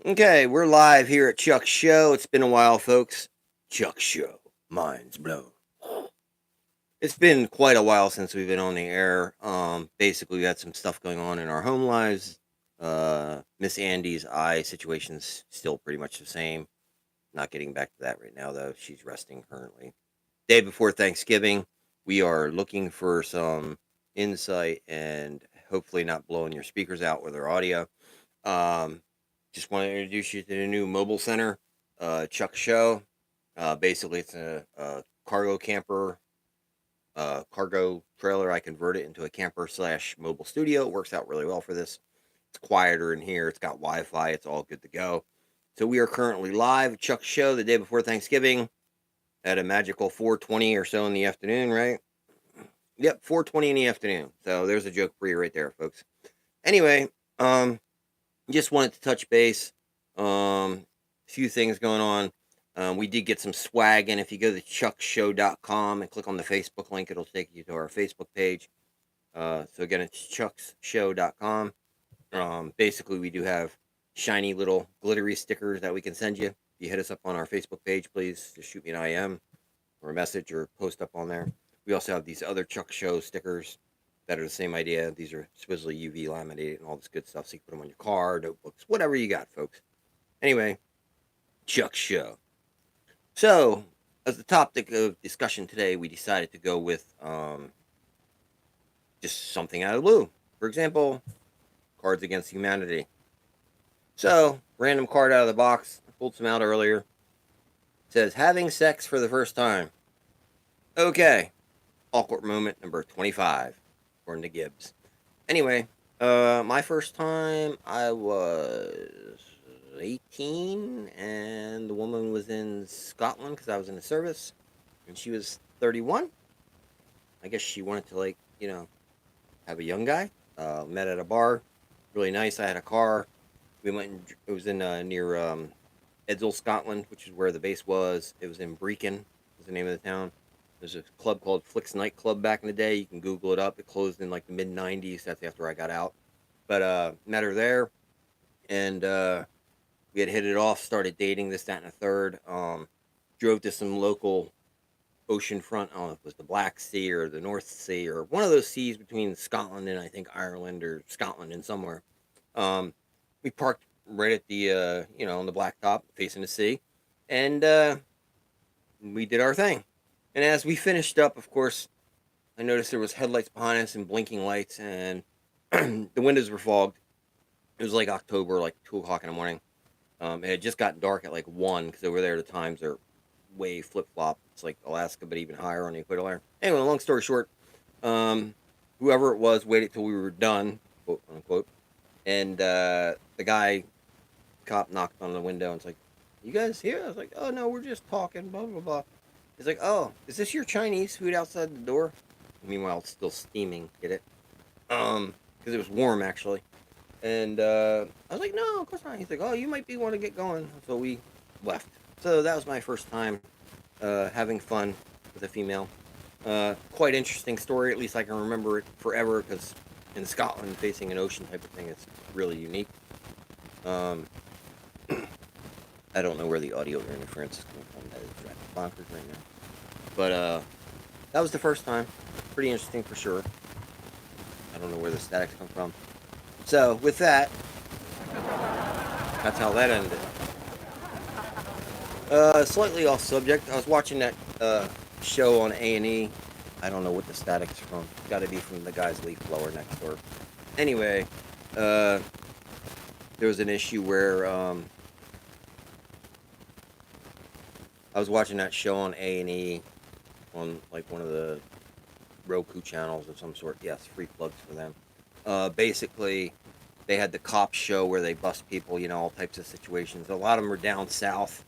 Okay, we're live here at Chuck's Show. It's been a while, folks. Chuck's Show. Mind's blown. It's been quite a while since we've been on the air. Basically, we had some stuff going on in our home lives. Miss Andy's eye situation's still pretty much the same. Not getting back to that right now, though. She's resting currently. Day before Thanksgiving, we are looking for some insight and hopefully not blowing your speakers out with our audio. Um, just want to introduce you to the new mobile center, Chuck Show. Basically, it's a cargo camper, cargo trailer. I convert it into a camper slash mobile studio. It works out really well for this. It's quieter in here. It's got Wi-Fi. It's all good to go. So we are currently live at Chuck's Show the day before Thanksgiving at a magical 4:20 or so in the afternoon, right? Yep, 4:20 in the afternoon. So there's a joke for you right there, folks. Anyway, just wanted to touch base. A few things going on. We did get some swag in. If you go to ChucksShow.com and click on the Facebook link, it'll take you to our Facebook page. So again, it's ChucksShow.com. Basically, we do have shiny little glittery stickers that we can send you. If you hit us up on our Facebook page, please just shoot me an IM or a message or post up on there. We also have these other Chuck Show stickers that are the same idea. These are Swizzly UV laminated and all this good stuff, so you can put them on your car, notebooks, whatever you got, folks. Anyway, Chuck Show. So, as the topic of discussion today, we decided to go with just something out of the blue. For example, Cards Against Humanity. So, random card out of the box. I pulled some out earlier. It says, having sex for the first time. Okay. Awkward moment number 25, according to Gibbs. Anyway, my first time, I was 18, and the woman was in Scotland because I was in the service, and she was 31. I guess she wanted to, have a young guy. Met at a bar. Really nice. I had a car. We went and it was in near Edzell, Scotland, which is where the base was. It was in Brecon, was the name of the town. There's a club called Flick's Nightclub back in the day. You can Google it up. It closed in like the mid 90s. That's after I got out. But met her there, and we had hit it off. Started dating, this, that, and a third. Drove to some local oceanfront. I don't know if it was the Black Sea or the North Sea or one of those seas between Scotland and I think Ireland or Scotland and somewhere. We parked right at the on the blacktop facing the sea, and we did our thing. And as we finished up, of course, I noticed there was headlights behind us and blinking lights, and the windows were fogged. It was like October, like 2 o'clock in the morning. It had just gotten dark at like 1 because over there the times are way flip flop. It's like Alaska, but even higher on the equator there. Anyway, long story short, whoever it was waited till we were done, quote unquote, and the cop knocked on the window and it's like, "You guys here?" I was like, "Oh no, we're just talking." Blah blah blah. He's like, "Oh, is this your Chinese food outside the door?" Meanwhile, it's still steaming. Get it? Because it was warm actually. And I was like, "No, of course not." He's like, "Oh, you might be want to get going." So we left. So that was my first time having fun with a female. Quite interesting story. At least I can remember it forever because in Scotland, facing an ocean type of thing, it's really unique. Um, I don't know where the audio interference is coming from. That is driving bonkers right now. But that was the first time. Pretty interesting for sure. I don't know where the statics come from. So with that, that's how that ended. Slightly off subject. I was watching that show on A&E. I don't know what the static's from. Got to be from the guy's leaf blower next door. Anyway, there was an issue where I was watching that show on A&E on like one of the Roku channels of some sort. Yes, free plugs for them. Basically, they had the cop show where they bust people, all types of situations. A lot of them are down south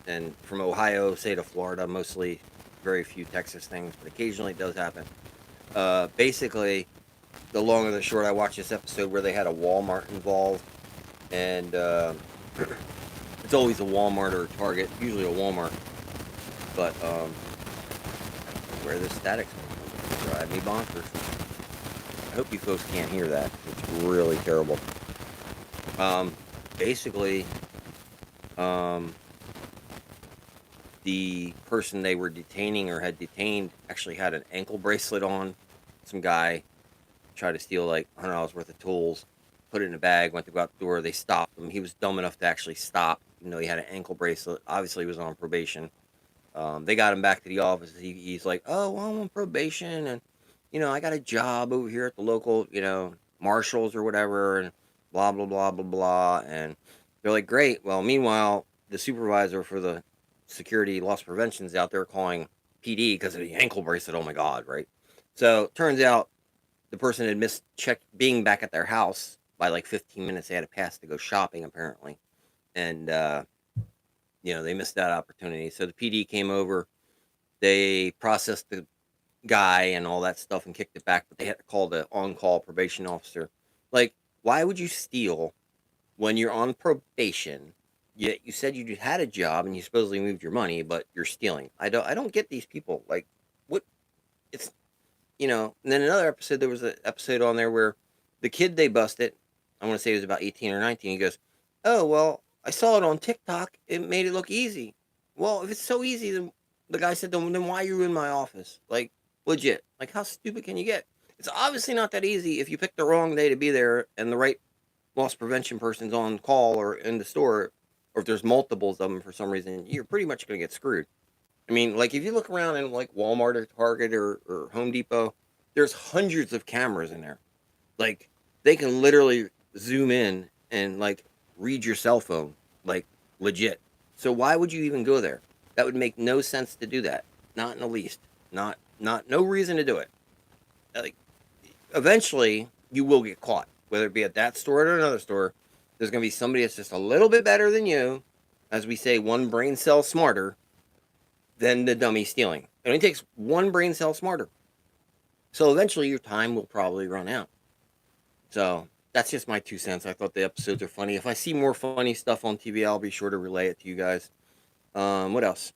and from Ohio, say to Florida, mostly very few Texas things, but occasionally it does happen. Basically, the long and the short, I watched this episode where they had a Walmart involved, and it's always a Walmart or a Target, usually a Walmart, but where the static's drive me bonkers. I hope you folks can't hear that. It's really terrible. basically, um, the person they were detaining or had detained actually had an ankle bracelet on. Some guy tried to steal like $100 worth of tools, put it in a bag, went to go out the door. They stopped him. He was dumb enough to actually stop, even though he had an ankle bracelet. Obviously, he was on probation. They got him back to the office. He's like, "Oh, well, I'm on probation, and I got a job over here at the local, marshals or whatever, and blah blah blah blah blah." And they're like, "Great." Well, meanwhile, the supervisor for the security loss prevention's out there calling PD because of the ankle bracelet. Oh my God, right? So turns out the person had missed being back at their house by like 15 minutes. They had a pass to go shopping apparently, and they missed that opportunity. So the PD came over. They processed the guy and all that stuff and kicked it back, but they had to call the on-call probation officer. Like, why would you steal when you're on probation? Yet you said you had a job and you supposedly moved your money, but you're stealing. I don't get these people. Like, what? It's And then another episode, there was an episode on there where the kid they busted, I want to say he was about 18 or 19. He goes, "Oh well, I saw it on TikTok. It made it look easy." Well, if it's so easy, then the guy said, "Then why are you in my office?" Like, legit. Like, how stupid can you get? It's obviously not that easy if you pick the wrong day to be there and the right loss prevention person's on call or in the store, or if there's multiples of them for some reason, you're pretty much going to get screwed. I mean, like, if you look around in like Walmart or Target or Home Depot, there's hundreds of cameras in there. Like, they can literally zoom in and like read your cell phone, like, legit. So why would you even go there? That would make no sense to do that. Not in the least. No reason to do it. Like, eventually you will get caught, whether it be at that store or another store. There's going to be somebody that's just a little bit better than you, as we say, one brain cell smarter than the dummy stealing. It only takes one brain cell smarter. So eventually your time will probably run out. So that's just my 2 cents. I thought the episodes are funny. If I see more funny stuff on TV, I'll be sure to relay it to you guys. What else?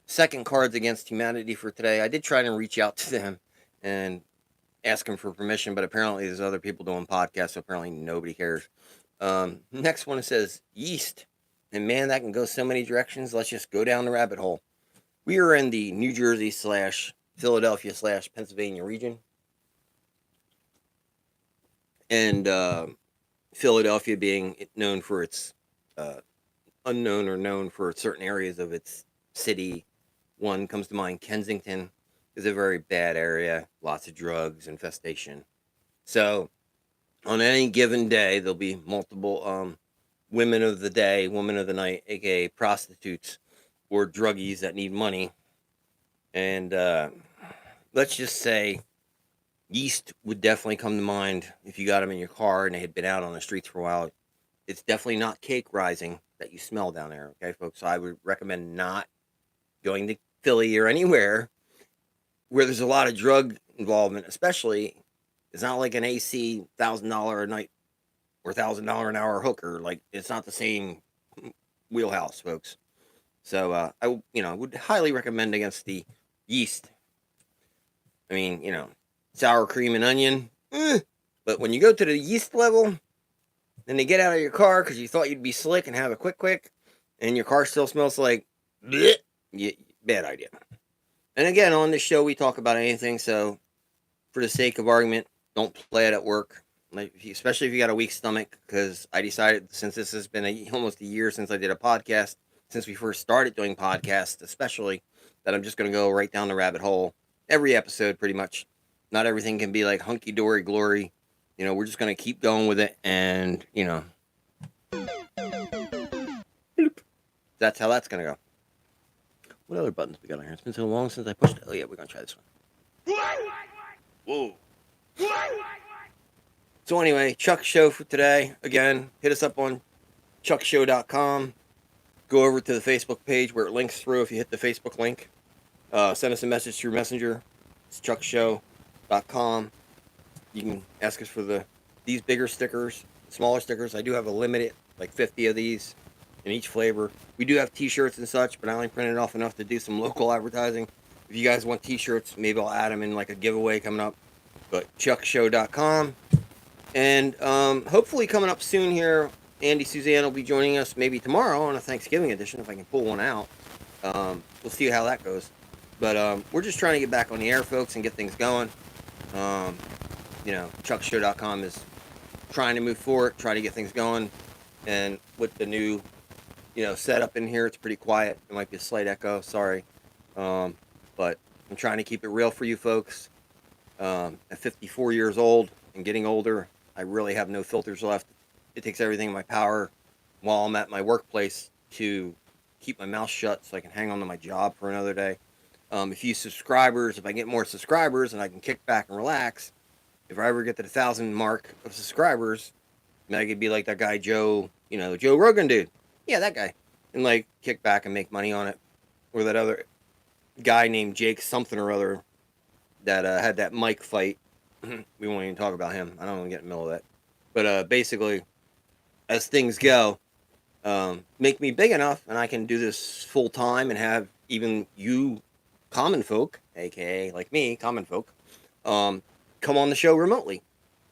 Second Cards Against Humanity for today. I did try to reach out to them and ask them for permission, but apparently there's other people doing podcasts, so apparently nobody cares. Next one, it says yeast. And man, that can go so many directions. Let's just go down the rabbit hole. We are in the New Jersey / Philadelphia / Pennsylvania region. And Philadelphia being known for its unknown or known for certain areas of its city. One comes to mind, Kensington is a very bad area. Lots of drugs, infestation. So on any given day, there'll be multiple women of the day, women of the night, aka prostitutes or druggies that need money. And let's just say yeast would definitely come to mind if you got them in your car and they had been out on the streets for a while. It's definitely not cake rising that you smell down there, okay, folks? So I would recommend not going to Philly or anywhere where there's a lot of drug involvement, especially. It's not like an AC $1,000 a night or $1,000 an hour hooker. Like, it's not the same wheelhouse, folks. So I would highly recommend against the yeast. I mean, sour cream and onion. But when you go to the yeast level, then they get out of your car because you thought you'd be slick and have a quick, and your car still smells like bleh, bad idea. And again, on this show, we talk about anything. So for the sake of argument, don't play it at work, like, especially if you got a weak stomach, because I decided, since this has been almost a year since I did a podcast, since we first started doing podcasts, especially, that I'm just going to go right down the rabbit hole every episode, pretty much. Not everything can be like hunky-dory glory. We're just going to keep going with it, and, that's how that's going to go. What other buttons we got on here? It's been so long since I pushed it. Oh, yeah, we're going to try this one. Whoa. So anyway, Chuck Show for today. Again, hit us up on ChucksShow.com. Go over to the Facebook page where it links through if you hit the Facebook link. Send us a message through Messenger. It's ChucksShow.com. You can ask us for these bigger stickers, smaller stickers. I do have a limited, like 50 of these in each flavor. We do have t-shirts and such, but I only printed off enough to do some local advertising. If you guys want t-shirts, maybe I'll add them in like a giveaway coming up. But ChucksShow.com. And hopefully coming up soon here, Andy Suzanne will be joining us maybe tomorrow on a Thanksgiving edition if I can pull one out. We'll see how that goes. But we're just trying to get back on the air, folks, and get things going. ChucksShow.com is trying to move forward, try to get things going. And with the new, setup in here, it's pretty quiet. There might be a slight echo. Sorry. But I'm trying to keep it real for you folks. At 54 years old and getting older, I really have no filters left. It takes everything in my power while I'm at my workplace to keep my mouth shut so I can hang on to my job for another day. If I get more subscribers and I can kick back and relax, if I ever get to the 1,000 mark of subscribers, I could be like that guy Joe, the Joe Rogan dude. Yeah, that guy. And like kick back and make money on it. Or that other guy named Jake something or other that had that mic fight. We won't even talk about him. I don't want to get in the middle of that. But basically, as things go, make me big enough and I can do this full time and have even you common folk, aka like me, common folk, come on the show remotely.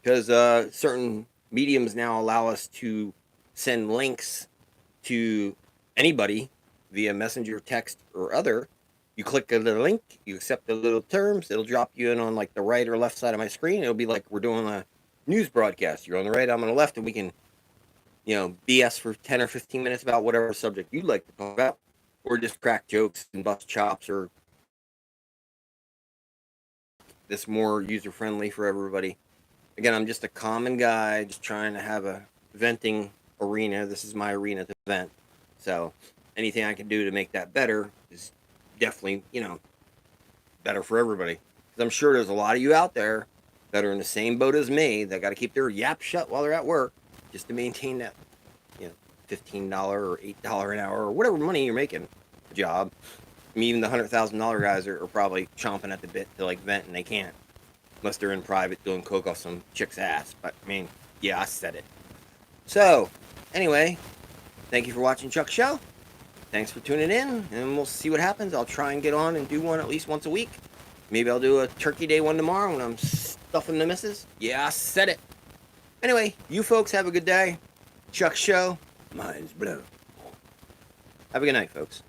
Because certain mediums now allow us to send links to anybody via messenger, text, or other. You click the link, you accept the little terms, it'll drop you in on like the right or left side of my screen. It'll be like we're doing a news broadcast. You're on the right, I'm on the left, and we can, BS for 10 or 15 minutes about whatever subject you'd like to talk about, or just crack jokes and bust chops, or this more user friendly for everybody. Again, I'm just a common guy, just trying to have a venting arena. This is my arena to vent. So anything I can do to make that better is definitely, better for everybody. Because I'm sure there's a lot of you out there that are in the same boat as me that got to keep their yap shut while they're at work just to maintain that, $15 or $8 an hour or whatever money you're making job. I mean, even the $100,000 guys are probably chomping at the bit to like vent, and they can't unless they're in private doing coke off some chick's ass. But I mean, yeah, I said it. So anyway, thank you for watching Chuck's Show. Thanks for tuning in, and we'll see what happens. I'll try and get on and do one at least once a week. Maybe I'll do a Turkey Day one tomorrow when I'm stuffing the missus. Yeah, I said it. Anyway, you folks have a good day. Chuck's Show. Mine's blown. Have a good night, folks.